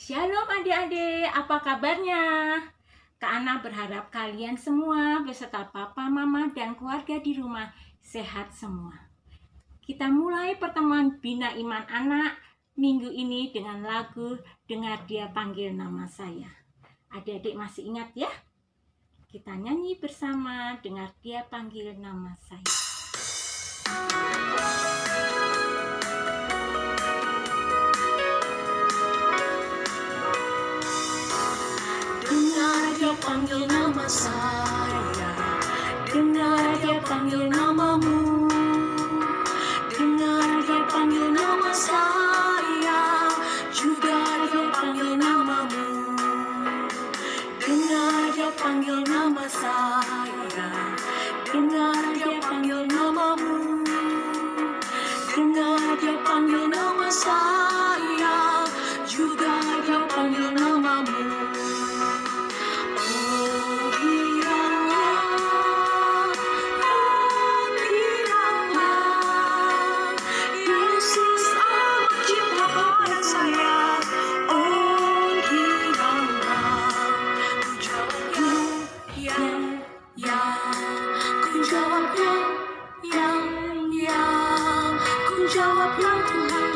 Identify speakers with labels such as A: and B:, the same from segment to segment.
A: Shalom adik-adik, apa kabarnya? Kak Ana berharap kalian semua beserta papa, mama, dan keluarga di rumah sehat semua. Kita mulai pertemuan Bina Iman Anak minggu ini dengan lagu Dengar Dia Panggil Nama Saya. Adik-adik masih ingat ya? Kita nyanyi bersama Dengar Dia Panggil Nama Saya.
B: Dengar Dia panggil nama saya, dengar Dia panggil namamu. Dengar Dia panggil nama saya, juga Dia panggil namamu. Dengar Dia panggil nama saya, dengar Dia panggil namamu. Dengar Dia panggil nama saya, juga Dia panggil namamu. Jawab ya Tuhan,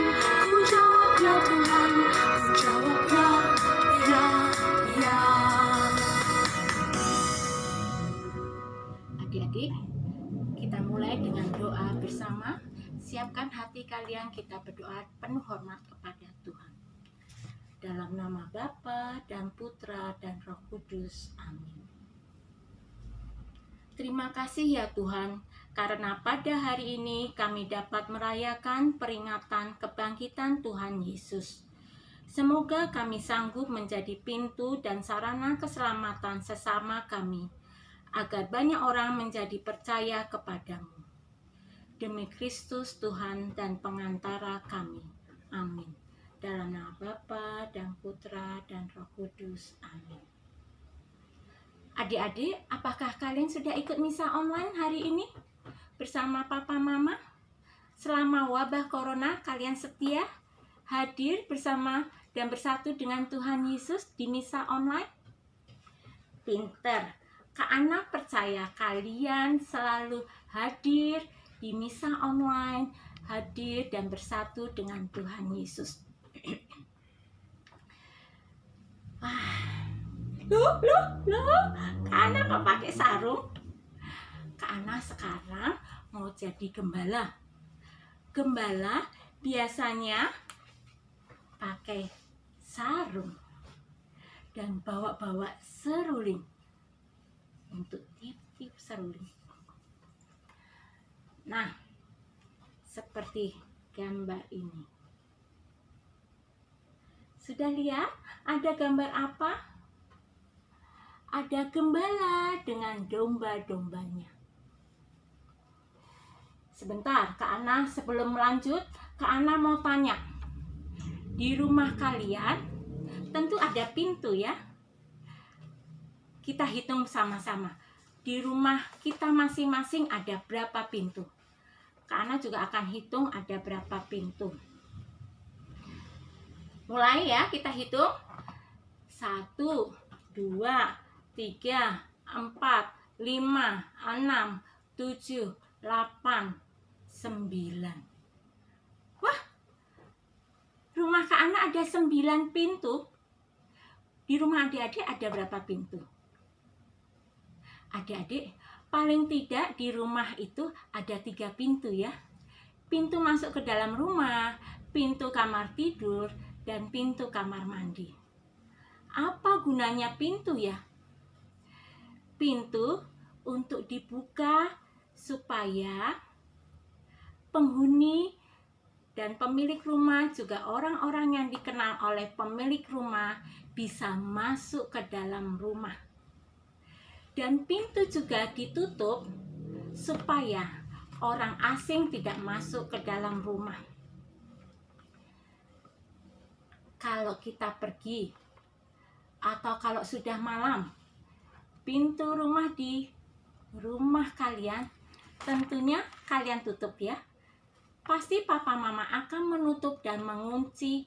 B: ku jawab ya Tuhan, ku jawab ya.
A: Adik-adik, kita mulai dengan doa bersama. Siapkan hati kalian, kita berdoa penuh hormat kepada Tuhan. Dalam nama Bapa dan Putra dan Roh Kudus. Amin. Terima kasih ya Tuhan, karena pada hari ini kami dapat merayakan peringatan kebangkitan Tuhan Yesus. Semoga kami sanggup menjadi pintu dan sarana keselamatan sesama kami, agar banyak orang menjadi percaya kepadamu. Demi Kristus Tuhan dan pengantara kami. Amin. Dalam nama Bapa dan Putra dan Roh Kudus. Amin. Adik-adik, apakah kalian sudah ikut misa online hari ini bersama papa mama? Selama wabah corona, kalian setia hadir bersama dan bersatu dengan Tuhan Yesus di misa online? Pinter. Kak Ana percaya kalian selalu hadir di misa online, hadir dan bersatu dengan Tuhan Yesus. Loh, Kak Ana kok pakai sarung? Kak Ana sekarang mau jadi gembala. Gembala biasanya pakai sarung dan bawa-bawa seruling untuk tiup-tiup seruling. Nah, seperti gambar ini. Sudah lihat ada gambar apa? Ada gembala dengan domba-dombanya. Sebentar, Kak Ana sebelum lanjut, Kak Ana mau tanya. Di rumah kalian tentu ada pintu ya. Kita hitung sama-sama. Di rumah kita masing-masing ada berapa pintu? Kak Ana juga akan hitung ada berapa pintu. Mulai ya, kita hitung. 1, 2, 3, 4, 5, 6, 7, 8, 9. Wah, rumah Kak Ana ada 9 pintu. Di rumah adik-adik ada berapa pintu? Adik-adik, paling tidak di rumah itu ada 3 pintu ya. Pintu masuk ke dalam rumah, pintu kamar tidur, dan pintu kamar mandi. Apa gunanya pintu ya? Pintu untuk dibuka supaya penghuni dan pemilik rumah, juga orang-orang yang dikenal oleh pemilik rumah bisa masuk ke dalam rumah. Dan pintu juga ditutup supaya orang asing tidak masuk ke dalam rumah. Kalau kita pergi atau kalau sudah malam, pintu rumah di rumah kalian tentunya kalian tutup ya. Pasti papa mama akan menutup dan mengunci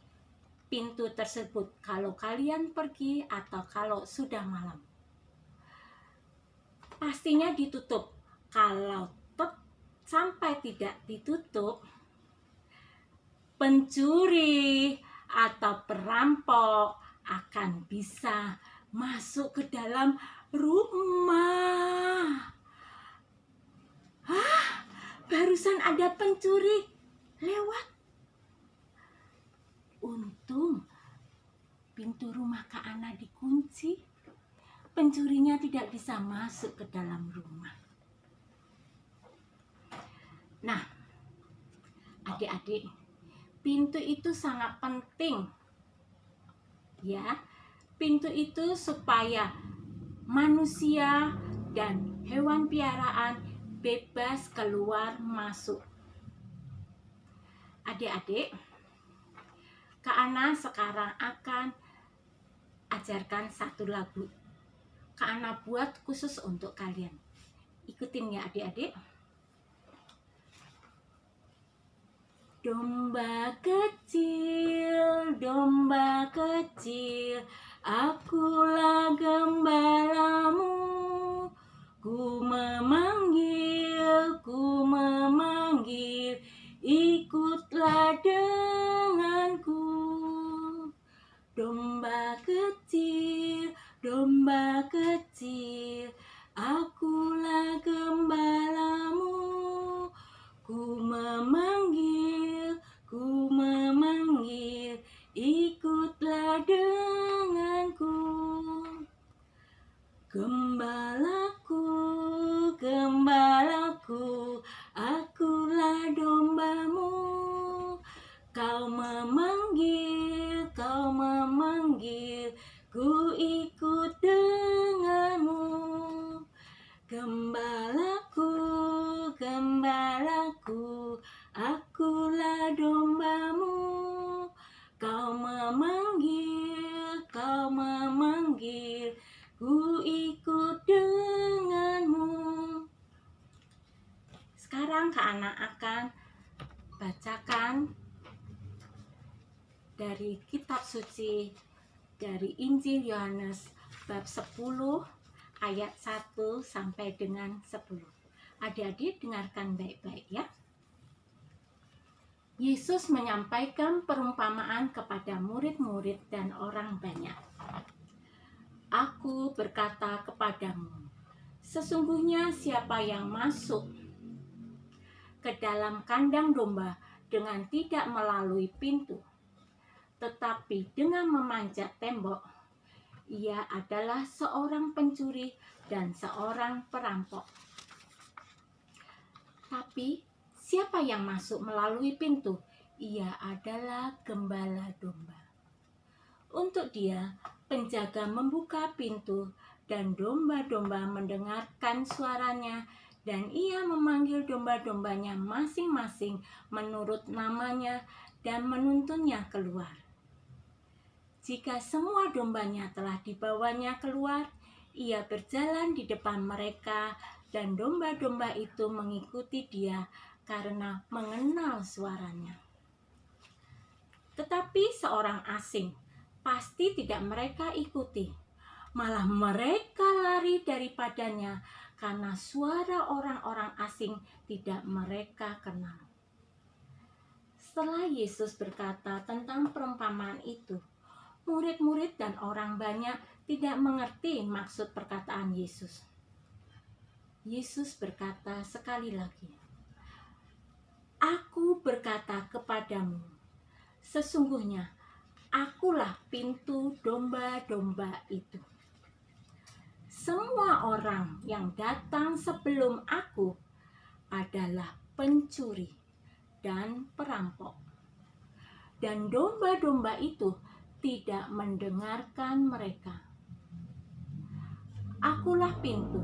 A: pintu tersebut kalau kalian pergi atau kalau sudah malam. Pastinya ditutup. Kalau sampai tidak ditutup, pencuri atau perampok akan bisa masuk ke dalam rumah. Barusan ada pencuri lewat. Untung pintu rumah Kak Ana dikunci. Pencurinya tidak bisa masuk ke dalam rumah. Nah, adik-adik, pintu itu sangat penting. Ya, pintu itu supaya manusia dan hewan piaraan bebas keluar masuk. Adik-adik, Kak Ana sekarang akan ajarkan satu lagu. Kak Ana buat khusus untuk kalian. Ikutin ya adik-adik. Domba kecil, akulah gembalamu. Ku memanggil, ikutlah denganku. Domba kecil, akulah gembalamu. Ku memanggil, ikutlah denganku. Gembalaku, akulah dombamu. Kau memanggil, ku ikut denganmu. Gembalaku, akulah dombamu. Kau memanggil, ku ikut denganmu. Sekarang Kak Ana akan bacakan dari kitab suci dari Injil Yohanes bab 10 ayat 1 sampai dengan 10. Adik-adik dengarkan baik-baik ya. Yesus menyampaikan perumpamaan kepada murid-murid dan orang banyak. Aku berkata kepadamu, sesungguhnya siapa yang masuk ke dalam kandang domba dengan tidak melalui pintu, tetapi dengan memanjat tembok, ia adalah seorang pencuri dan seorang perampok. Tapi siapa yang masuk melalui pintu, ia adalah gembala domba. Untuk dia, penjaga membuka pintu dan domba-domba mendengarkan suaranya, dan ia memanggil domba-dombanya masing-masing menurut namanya dan menuntunnya keluar. Jika semua dombanya telah dibawanya keluar, ia berjalan di depan mereka, dan domba-domba itu mengikuti dia karena mengenal suaranya. Tetapi seorang asing pasti tidak mereka ikuti, malah mereka lari daripadanya karena suara orang-orang asing tidak mereka kenal. Setelah Yesus berkata tentang perumpamaan itu, murid-murid dan orang banyak tidak mengerti maksud perkataan Yesus. Yesus berkata sekali lagi, Aku berkata kepadamu, sesungguhnya akulah pintu domba-domba itu. Semua orang yang datang sebelum aku adalah pencuri dan perampok. Dan domba-domba itu tidak mendengarkan mereka. Akulah pintu.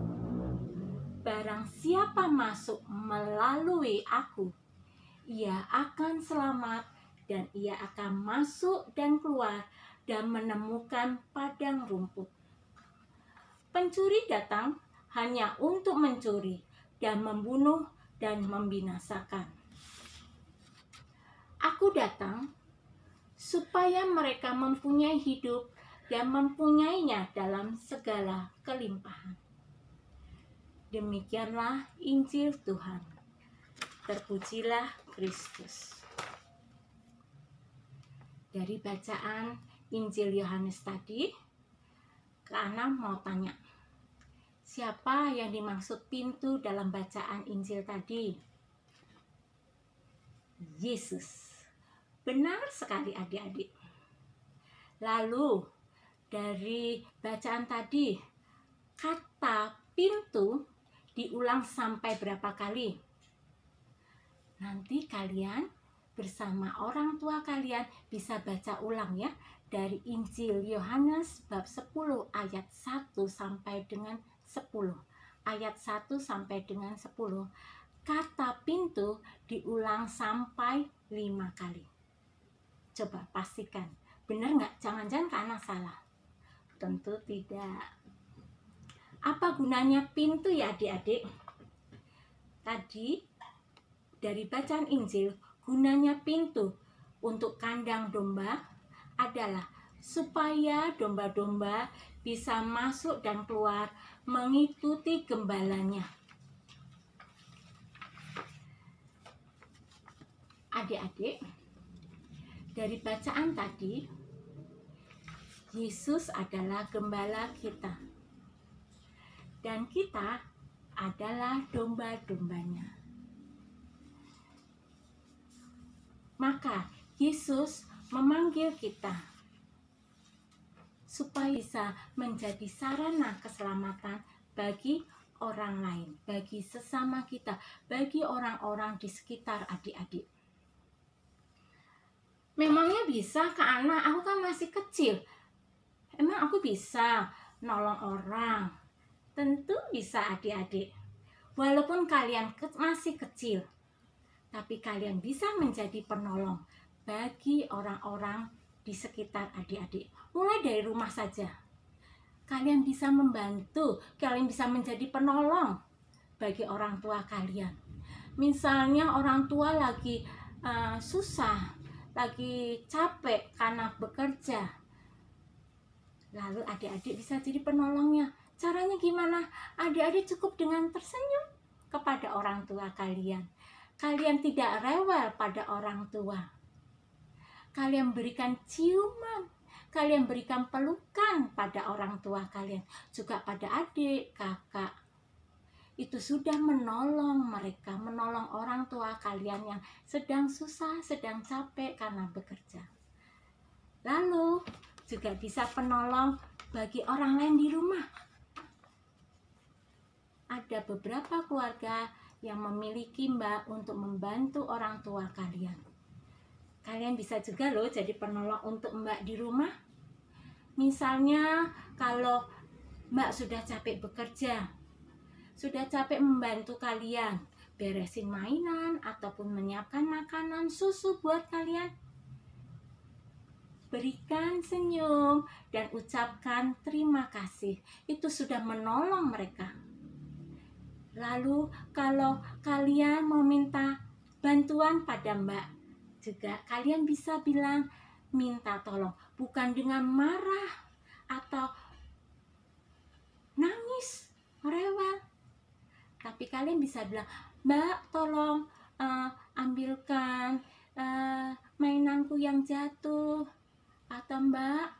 A: Barang siapa masuk melalui aku, ia akan selamat dan ia akan masuk dan keluar dan menemukan padang rumput. Pencuri datang hanya untuk mencuri dan membunuh dan membinasakan. Aku datang supaya mereka mempunyai hidup dan mempunyainya dalam segala kelimpahan. Demikianlah Injil Tuhan. Terpujilah Kristus. Dari bacaan Injil Yohanes tadi, Kak Ana mau tanya, siapa yang dimaksud pintu dalam bacaan Injil tadi? Yesus. Benar sekali adik-adik. Lalu dari bacaan tadi, kata pintu diulang sampai berapa kali? Nanti kalian bersama orang tua kalian bisa baca ulang ya, dari Injil Yohanes bab 10 ayat 1 sampai dengan 10. Ayat 1 sampai dengan 10. Kata pintu diulang sampai 5 kali. Coba pastikan, benar nggak? Jangan-jangan Kak Ana salah. Tentu tidak. Apa gunanya pintu ya adik-adik? Tadi dari bacaan Injil, gunanya pintu untuk kandang domba adalah supaya domba-domba bisa masuk dan keluar mengikuti gembalanya. Adik-adik, dari bacaan tadi, Yesus adalah gembala kita. Dan kita adalah domba-dombanya. Maka Yesus memanggil kita supaya bisa menjadi sarana keselamatan bagi orang lain, bagi sesama kita, bagi orang-orang di sekitar adik-adik. Memangnya bisa Kak Ana? Aku kan masih kecil. Emang aku bisa nolong orang? Tentu bisa adik-adik. Walaupun kalian masih kecil, tapi kalian bisa menjadi penolong bagi orang-orang di sekitar adik-adik. Mulai dari rumah saja. Kalian bisa membantu, kalian bisa menjadi penolong bagi orang tua kalian. Misalnya orang tua lagi susah, lagi capek karena bekerja. Lalu adik-adik bisa jadi penolongnya. Caranya gimana? Adik-adik cukup dengan tersenyum kepada orang tua kalian. Kalian tidak rewel pada orang tua. Kalian berikan ciuman, kalian berikan pelukan pada orang tua kalian, juga pada adik, kakak. Itu sudah menolong mereka, menolong orang tua kalian yang sedang susah, sedang capek karena bekerja. Lalu juga bisa penolong bagi orang lain di rumah. Ada beberapa keluarga yang memiliki mbak untuk membantu orang tua kalian. Kalian bisa juga loh jadi penolong untuk mbak di rumah. Misalnya kalau mbak sudah capek bekerja, sudah capek membantu kalian beresin mainan ataupun menyiapkan makanan, susu buat kalian, berikan senyum dan ucapkan terima kasih. Itu sudah menolong mereka. Lalu kalau kalian mau minta bantuan pada mbak, juga kalian bisa bilang minta tolong, bukan dengan marah atau nangis, rewel. Tapi kalian bisa bilang, mbak tolong ambilkan mainanku yang jatuh. Atau mbak,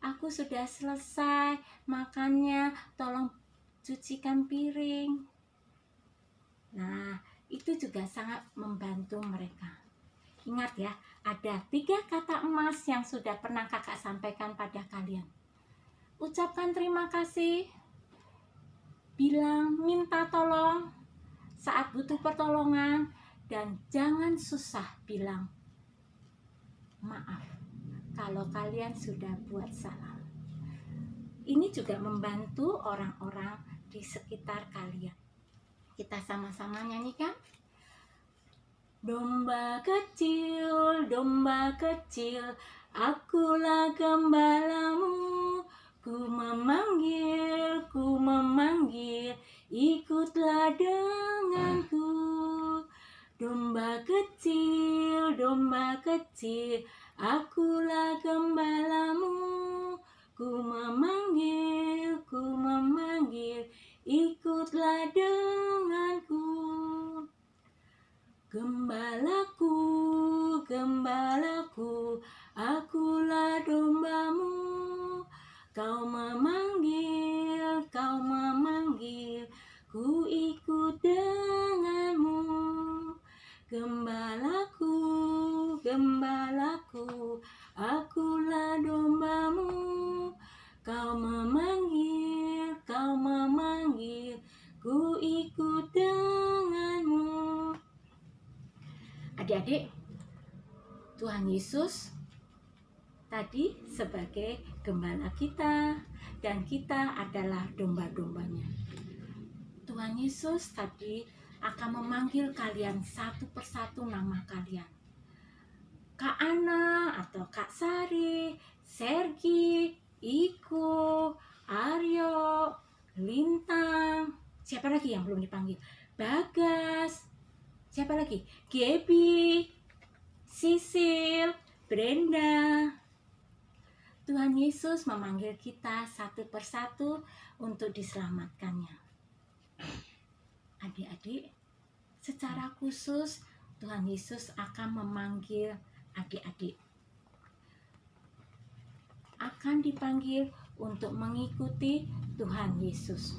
A: aku sudah selesai makannya, tolong cucikan piring. Nah, itu juga sangat membantu mereka. Ingat ya, ada 3 kata emas yang sudah pernah kakak sampaikan pada kalian. Ucapkan terima kasih, bilang minta tolong saat butuh pertolongan, dan jangan susah bilang maaf kalau kalian sudah buat salah. Ini juga membantu orang-orang di sekitar kalian. Kita sama-sama nyanyikan. Domba kecil, akulah gembalamu. Ku memanggil, ikutlah denganku. Domba kecil, akulah Adik-adik, Tuhan Yesus tadi sebagai gembala kita dan kita adalah domba-dombanya. Tuhan Yesus tadi akan memanggil kalian satu persatu nama kalian. Kak Ana atau Kak Sari, Sergi, Iko, Aryo, Lintang. Siapa lagi yang belum dipanggil? Bagas. Siapa lagi? Gaby, Sisil, Brenda. Tuhan Yesus memanggil kita satu persatu untuk diselamatkannya. Adik-adik, secara khusus Tuhan Yesus akan memanggil adik-adik. Akan dipanggil untuk mengikuti Tuhan Yesus.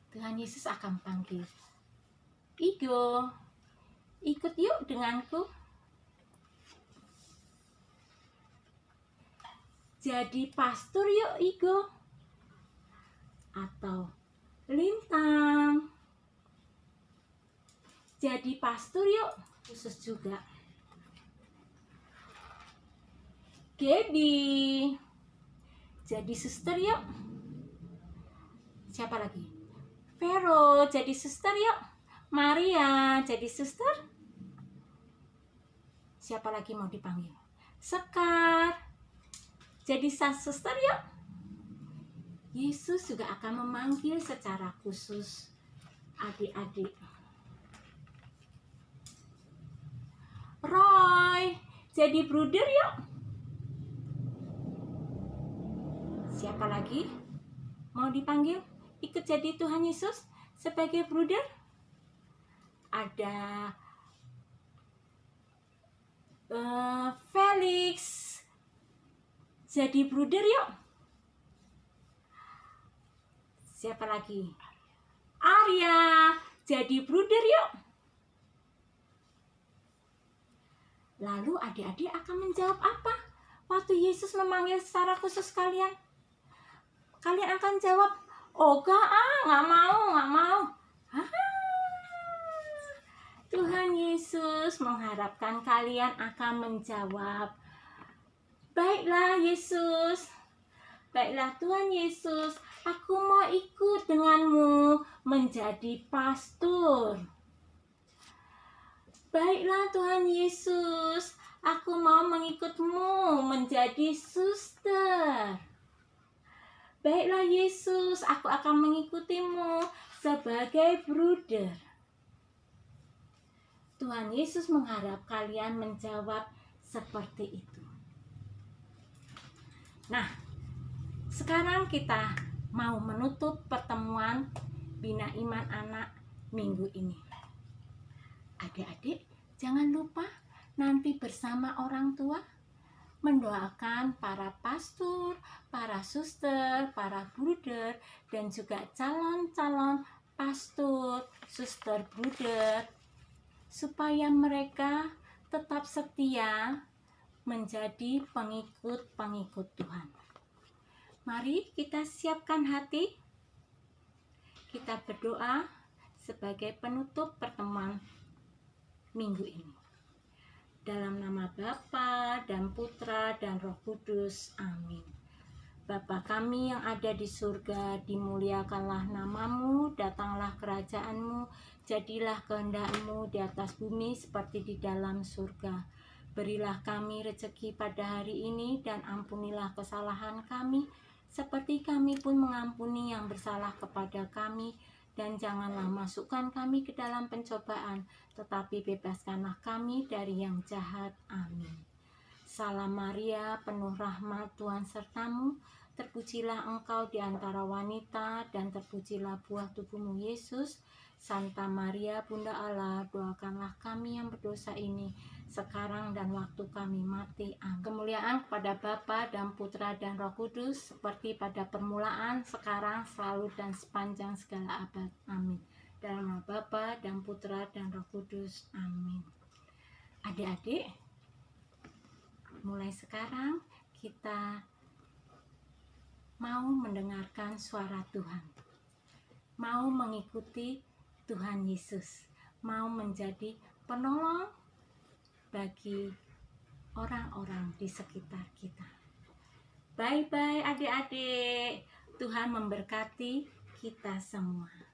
A: Tuhan Yesus akan panggil, Igo, ikut yuk denganku. Jadi pastor yuk Igo. Atau Lintang, jadi pastor yuk, khusus juga. Gaby, jadi suster yuk. Siapa lagi? Vero, jadi suster yuk. Maria, jadi suster. Siapa lagi mau dipanggil? Sekar, jadi suster yuk. Yesus juga akan memanggil secara khusus adik-adik. Roy, jadi bruder yuk. Siapa lagi mau dipanggil ikut jadi Tuhan Yesus sebagai bruder? Ada Felix, jadi bruder yuk. Siapa lagi? Arya, jadi bruder yuk. Lalu adik-adik akan menjawab apa waktu Yesus memanggil secara khusus kalian? Kalian akan jawab, oh nggak mau. Tuhan Yesus mengharapkan kalian akan menjawab, baiklah Yesus, baiklah Tuhan Yesus, aku mau ikut denganmu menjadi pastor. Baiklah Tuhan Yesus, aku mau mengikutmu menjadi suster. Baiklah Yesus, aku akan mengikutimu sebagai bruder. Tuhan Yesus mengharap kalian menjawab seperti itu. Nah, sekarang kita mau menutup pertemuan Bina Iman Anak minggu ini. Adik-adik, jangan lupa nanti bersama orang tua mendoakan para pastor, para suster, para bruder, dan juga calon-calon pastor, suster, bruder, supaya mereka tetap setia menjadi pengikut-pengikut Tuhan. Mari kita siapkan hati, kita berdoa sebagai penutup pertemuan minggu ini. Dalam nama Bapa dan Putra dan Roh Kudus. Amin. Bapa kami yang ada di surga, dimuliakanlah namamu, datanglah kerajaanmu, jadilah kehendak-Mu di atas bumi seperti di dalam surga. Berilah kami rezeki pada hari ini dan ampunilah kesalahan kami, seperti kami pun mengampuni yang bersalah kepada kami. Dan janganlah masukkan kami ke dalam pencobaan, tetapi bebaskanlah kami dari yang jahat. Amin. Salam Maria, penuh rahmat, Tuhan sertamu. Terpujilah engkau di antara wanita, dan terpujilah buah tubuhmu Yesus. Santa Maria, Bunda Allah, doakanlah kami yang berdosa ini, sekarang dan waktu kami mati. Amin. Kemuliaan kepada Bapa dan Putra dan Roh Kudus, seperti pada permulaan, sekarang, selalu, dan sepanjang segala abad. Amin. Dalam nama Bapa dan Putra dan Roh Kudus. Amin. Adik-adik, mulai sekarang kita mau mendengarkan suara Tuhan, mau mengikuti Tuhan Yesus mau menjadi penolong bagi orang-orang di sekitar kita. Bye-bye adik-adik. Tuhan memberkati kita semua.